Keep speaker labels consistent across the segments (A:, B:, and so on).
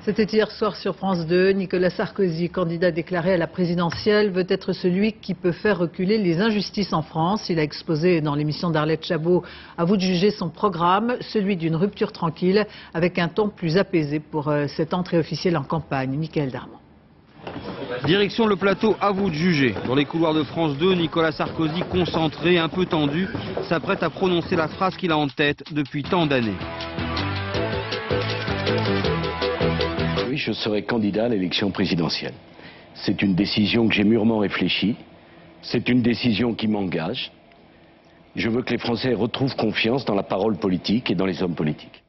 A: C'était hier soir sur France 2. Nicolas Sarkozy, candidat déclaré à la présidentielle, veut être celui qui peut faire reculer les injustices en France. Il a exposé dans l'émission d'Arlette Chabot, à vous de juger, son programme, celui d'une rupture tranquille, avec un ton plus apaisé pour cette entrée officielle en campagne. Mickaël Darmon.
B: Direction le plateau, à vous de juger. Dans les couloirs de France 2, Nicolas Sarkozy, concentré, un peu tendu, s'apprête à prononcer la phrase qu'il a en tête depuis tant d'années.
C: Oui, je serai candidat à l'élection présidentielle. C'est une décision que j'ai mûrement réfléchie. C'est une décision qui m'engage. Je veux que les Français retrouvent confiance dans la parole politique et dans les hommes politiques.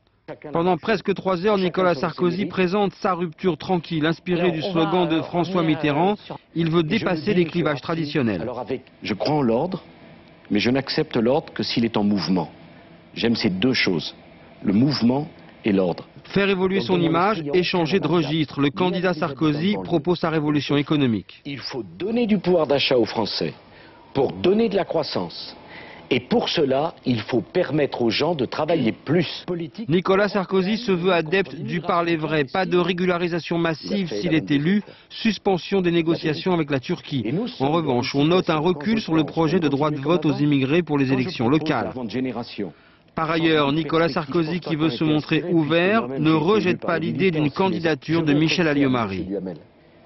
B: Pendant presque 3 heures, Nicolas Sarkozy présente sa rupture tranquille, inspirée du slogan de François Mitterrand. Il veut dépasser les clivages traditionnels.
C: Je crois en l'ordre, mais je n'accepte l'ordre que s'il est en mouvement. J'aime ces deux choses, le mouvement et l'ordre.
B: Faire évoluer son image et changer de registre. Le candidat Sarkozy propose sa révolution économique.
C: Il faut donner du pouvoir d'achat aux Français pour donner de la croissance. Et pour cela, il faut permettre aux gens de travailler plus.
B: Nicolas Sarkozy se veut adepte du parler vrai. Pas de régularisation massive s'il est élu. Suspension des négociations avec la Turquie. En revanche, on note un recul sur le projet de droit de vote aux immigrés pour les élections locales. Par ailleurs, Nicolas Sarkozy, qui veut se montrer ouvert, ne rejette pas l'idée d'une candidature de Michèle Alliot-Marie.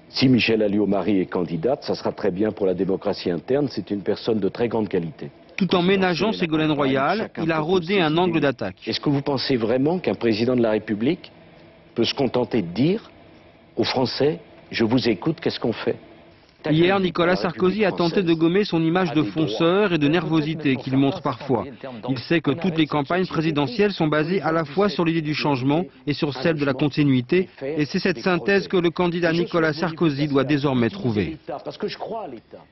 C: Si Michèle Alliot-Marie est candidate, ça sera très bien pour la démocratie interne. C'est une personne de très grande qualité.
B: Tout en ménageant Ségolène Royal, il a rodé un angle d'attaque.
C: Est-ce que vous pensez vraiment qu'un président de la République peut se contenter de dire aux Français « je vous écoute, qu'est-ce qu'on fait ?»
B: Hier, Nicolas Sarkozy a tenté de gommer son image de fonceur et de nervosité qu'il montre parfois. Il sait que toutes les campagnes présidentielles sont basées à la fois sur l'idée du changement et sur celle de la continuité. Et c'est cette synthèse que le candidat Nicolas Sarkozy doit désormais trouver.
C: Parce que je crois à l'État.